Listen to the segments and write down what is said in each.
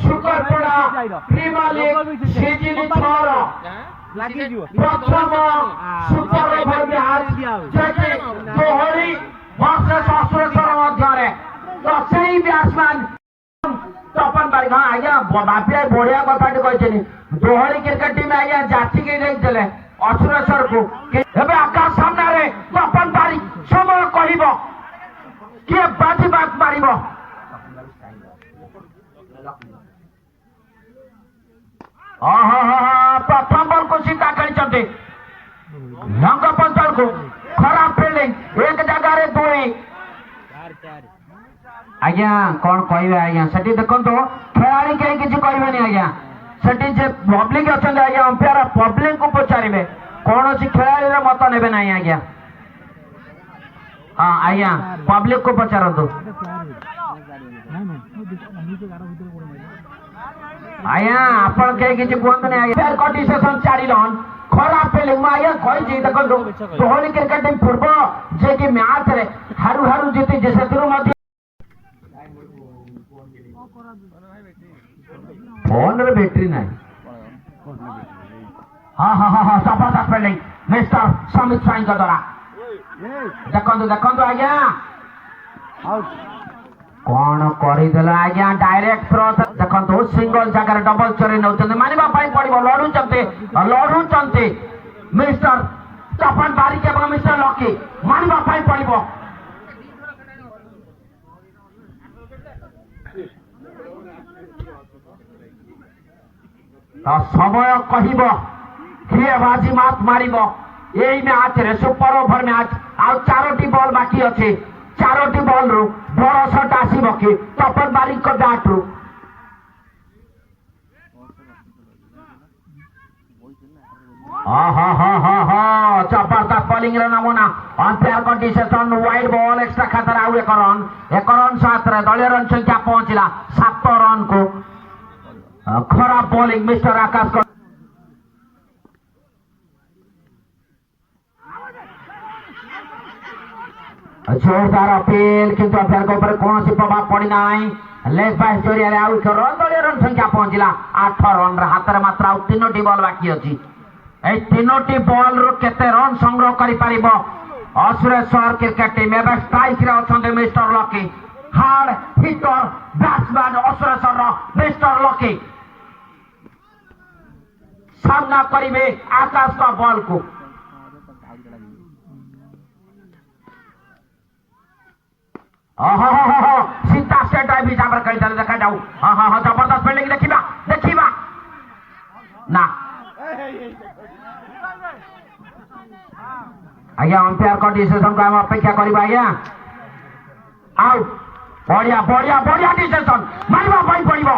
सुकरपड़ा premiere league season 6 प्रथम super over match जेकी दोहरी वर्सेस असुरेश्वर मध्य तो सही बैट्समैन तपन बारिक हाँ आज्ञा बापी बढ़िया कथा कहते दोहरी क्रिकेट टीम आज्ञा जाचिक देते असुरेश्वर को आकाश सामने तपन बारिक समय कह किए बाजी बात मार प्रथम बल को सीधा खेली रंग पंचल को खराब फील्डिंग एक जगह दुई आज्ञा कौन कहे आज्ञा से देखो खेला कहीं किसी कहे आज्ञा से पब्लिक अच्छा आज्ञा अंपायर पब्लिक को पचारे कौन सी खेला मत ने ना आज्ञा हाँ आज्ञा पब्लिक को पचारतु आज्ञा आपण कहीं किसी कहते नहीं कंडीशन 4 रन खराब फील्डिंग आज्ञा कही देखो दोहरी क्रिकेट टीम पूर्व जे कि मैच रे हारू हारू जीती से फोन रे बैटरी ना हाँ हाँ हाँ हाँ जबरदस्त फील्डिंग मिस्टर समित स्वाई द्वारा देखो देखो आज्ञा कौन करदेला आज्ञा डायरेक्ट थ्रो देखो सिंगल जगह डबल चोरी नौ मानवा पड़ो लड़ुंट मिस्टर तपन बारिक और मिस्टर लकी मानवा पड़ो समय कह किए बाजी मात मार यही मैच रे सुपर ओवर मैच आउ 4टी बॉल बाकी अच्छे 4टी बॉल रु बड़ शट आसब कि तपन बारिक बैट रु जबरदस्त बॉलिंग नमूना umpire condition wide ball extra खातर आउ 1 रन 7 दलीय रन संख्या पहुंचला 7 रन को खराब बॉलिंग मिस्टर आकाश जोरदार अपील किंतु अंपायर के ऊपर कौन सी प्रभाव पड़ना लेग बाइस जरिया आउ 1 रन दलीय रन संख्या पहुंचला 8 रन हाथ में मात्र आउ 3टी बॉल बाकी अच्छी 3टी बॉल रु केते रन संग्रह करि परिबो असुरेश्वर क्रिकेट टीम एवं स्ट्राइक रे अछंते mister Lucky hard hitter batsman Asureswar mister Lucky सामना करिवे आकाश का बॉल को सीधा स्टेट हिसाब से कही देखा जाऊ हाँ हाँ हाँ जबरदस्त फील्डिंग देखा देखा ना आज्ञा अंपायर कंडीशन को हम अपेक्षा करिबा आज्ञा आउ बढ़िया बढ़िया बढ़िया डिसीजन मारवा पड़ो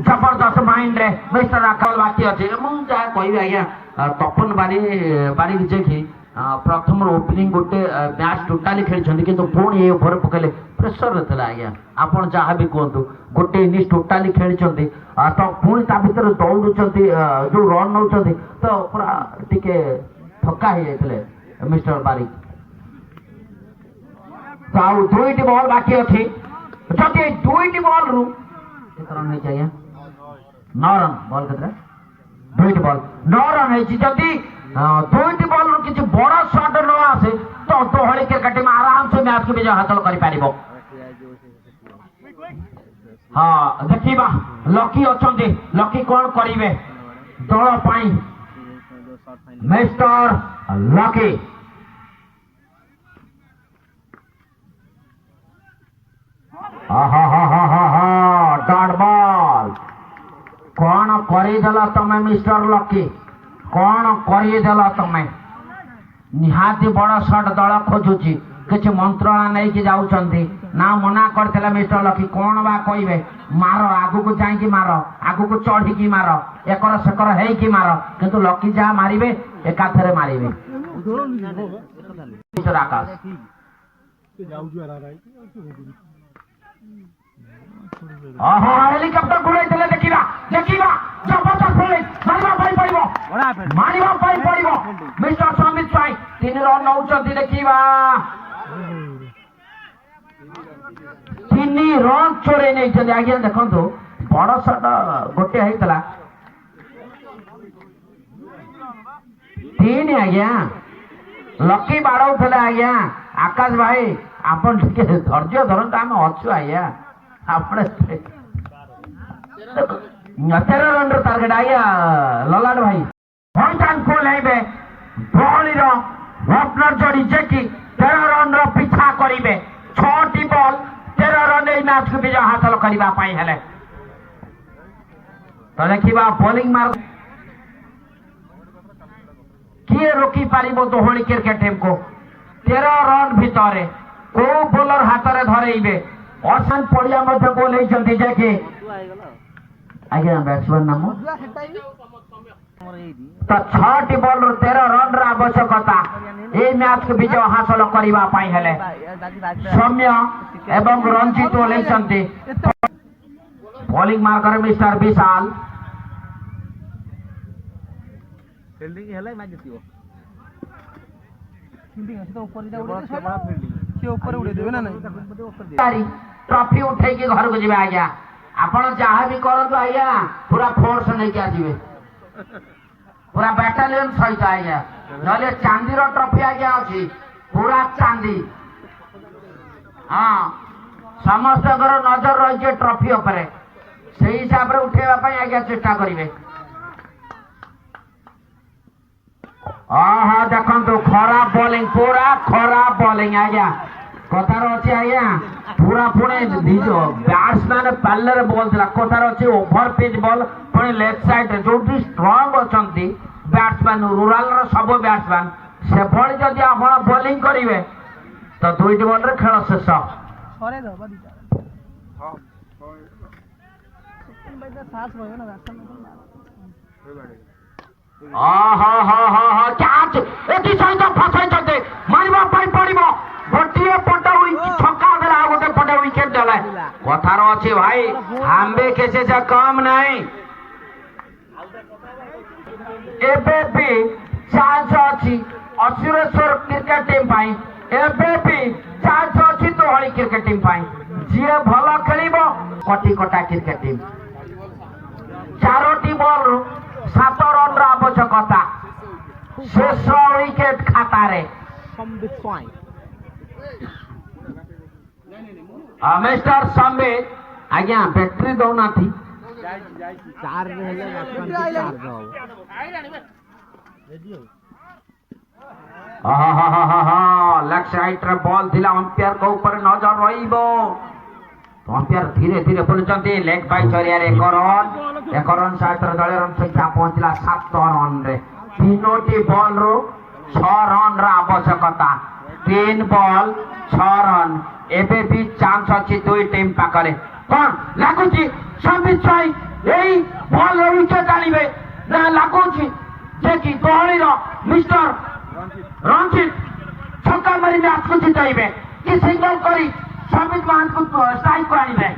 जबरदस्त माइंड रे मिस्टर आकाश बाकी अच्छे मुझे कह आज्ञा तपन बारिक जे कि प्रथम ओपनिंग गोटे मैच टोटाली खेली किंतु पुणी ये ओवर पकड़े प्रेसर थे आज्ञा आपड़ जहाँ भी कहतु गोटे इनिंग्स टोटाली खेली तो पुणी ता भर दौड़ जो रन नौ तो पूरा टिके थका हो जाते मिस्टर बारिक तो आउ 2टी बॉल बाकी अच्छी जदि 2टी बॉल रु रन है आज्ञा 9 रन बॉल के 2टी बॉल 9 रन है जदि 2टी बॉल रु किसी बड़ शॉट न आसे तो दोहरी क्रिकेट टीम आराम से मैच को विजय हासिल कर पारिबो हाँ देखिबा लकी अछंती लकी कौन करिवे दल पाई मिस्टर लकी डॉट बॉल कौन करदेल तमें मिस्टर लकी कौन करदेल तमें निहाती बड़ शट दल खोजुची किसी मंत्रणा नहीं कि जाउछंती ना मना करथिला मिस्टर लकी कौन बा कहिबे मार आगु को जाई मार आगु को चढ़ी की मार एकर सेकर है कि मार किंतु लकी जा मारिबे एकाथरे मारिबे मिस्टर आकाश ଓହୋ ହେଲିକପ୍ଟର ଘୁରେଇଥିଲେ ଦେଖିବା ଦେଖିବା ଜବରଦସ୍ତ ବୋଲିଂ ମାରିବା ପାଇଁ ପଡ଼ିବ ମିଷ୍ଟର ସମିତ ସ୍ୱାଇଁ 3 ରନ୍ ନଉଛନ୍ତି ଦେଖିବା 3 ରନ୍ ଚୋରେଇ ନେଇଛନ୍ତି ଆଜ୍ଞା ଦେଖନ୍ତୁ ବଡ ସଟ ଗୋଟେ ହେଇଥିଲା 3 ଆଜ୍ଞା ଲକି ବାଡଉଥିଲେ ଆଜ୍ଞା ଆକାଶ ଭାଇ ଆପଣ ଟିକେ ଧୈର୍ଯ୍ୟ ଧରନ୍ତୁ ଆମେ ଅଛୁ ଆଜ୍ଞା ଆପଣ 13 ରନ୍ ର ଟାର୍ଗେଟ ଆଜ୍ଞା ଲଲାଟ ଭାଇ ଫୁଲ ହେଇବେ ବହଳିର ଓପନର ଯୋଡି ଯେକି 13 ରନ୍ ର ପିଛା କରିବେ 6ଟି ବଲ୍ 13 ରନ୍ ଏଇ ମ୍ୟାଚକୁ ବିଜୟ ହାସଲ କରିବା ପାଇଁ ହେଲେ ତ ଦେଖିବା ବୋଲିଂ ମାର୍ଗ किए रोकी पारिबो दोहणी क्रिकेट टीम को 13 रन भितर को बोलर हाथ में धरइबे असान पड़िया मध्य गोल होइछंती जे कि आज्ञा बैट्समैन नाम तो 6टी बॉल 13 रन र आवश्यकता ए मैच को विजय हासिल करबा पाई हेले सौम्य एवं रंजित ओलेछंती बॉलिंग मार्कर मिस्टर विशाल फील्डिंग हेला मैच जितियो फील्डिंग अछि तो ऊपर जा उड़े फील्डिंग से ऊपर उड़े देबे ना नहीं ट्रॉफी उठे के घर को जिबे आज्ञा आपण जहा भी करतो आज्ञा पूरा फोर्स नै के आजिबे पूरा बैटालियन सहित आज्ञा नले चांदी रो ट्रॉफी आज्ञा अछि पूरा चांदी हां समस्त घर नजर रही जे ट्रॉफी ऊपर सही हिसाब रे उठेबा पई आज्ञा चेष्टा करिवे हाँ देखो खराब बॉलिंग पूरा खराब बॉलिंग आज्ञा कथार अच्छे आज्ञा पूरा पुणे बैट्समैन पार्लर बॉल था कथार अच्छे over pitch ball Pune left side जो स्ट्रंग अच्छा बैट्समैन रूराल सब बैट्समैन से भली जदि आप बॉलिंग करेंगे तो 2टी बॉल रे खेल शेष कैच एटी सहित फसाई मारिबा पाई पड़िबो गोटिए पट छक्का देला गोटे पट विकेट देला कथार अछि भाई आंबे केसे से कम नहीं एबे भी चांस अछि असुरेश्वर क्रिकेट टीम पाई एबे भी चांस अछि तोहली क्रिकेट टीम पाई जे भलो खेलिबो कोटी कोटा क्रिकेट टीम 4टी बॉल 7 रन र आवश्यकता शेष विकेट खाता रे मिस्टर संबित आज्ञा बैटरी दौना थी लेफ्ट साइड रे बॉल थिला अंपायर को ऊपर नजर रहिबो तो अंपायर धीरे धीरे बोलुचंती लेग बाय चरिया रे एक रन 7 दल रन संख्या पहुंचला 7 रन रे 3टी बॉल रो 6 रन रा आवश्यकता 3 बॉल 6 रन एबे भी चांस अछि 2 टीम पाकरे कोन लागुची संबित साई एई बॉल रो विकेट आनिबे ना लागुची जे कि दोहली रो मिस्टर रंजित छक्का मारी मैच को जिताइबे कि सिंगल करी संबित मान को स्ट्राइक को आनिबे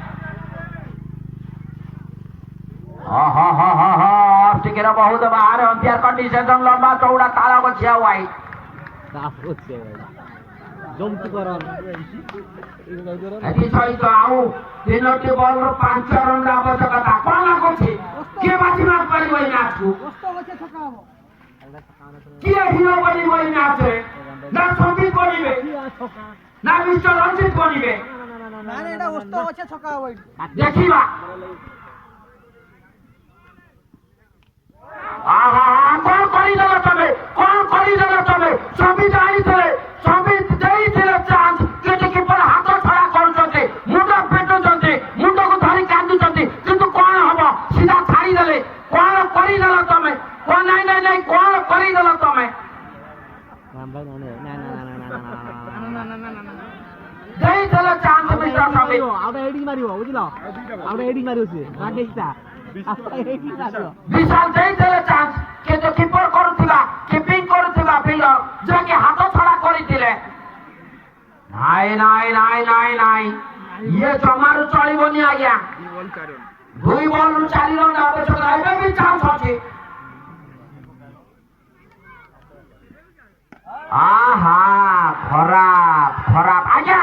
टिकेरा बहुत बाहर अंपायर कंडीशन लंबा चौड़ा ताला को छिया हुआई एटी सहित आउ 3टी बॉल 5 रन रा आवश्यकता कोन लागुची के बाजी मार परिबो मैच को के हिरो बनिबो मैच रे ना संबित बनिबे ना मिस्टर रंजित बनिबे ना एटा ओस्तो अच्छे छक्का होई देखिबा कौन कर संबित आनीले संबित देईथिले चांस कि कीपर हाथ छड़ा करूछंती मुंड पेटुछंती मुंड को धरी कांदुछंती किंतु कोन हबो सीधा छाड़ी देले कोन करी देला तमे कोन नहीं कोन करी देला तमे देईथिले chance mister Sambit out heading मारियो बुझलो आउट हेडिंग मारियो से राकेशटा विशाल देईथिले चांस के जो कीपर करूथिला कीपिंग करूथिला फील्डर जे के हाथ छड़ा करिथिले नहीं ଇଏ ଜମାରୁ ଚଳିବନି ଆଜ୍ଞା। 2 ବଲରୁ 4 ରନ୍ ଆବଶ୍ୟକ ଏବେ ବି ଚାନ୍ସ ଅଛି। ଆହା ଖରାପ ଖରାପ ଆଜ୍ଞା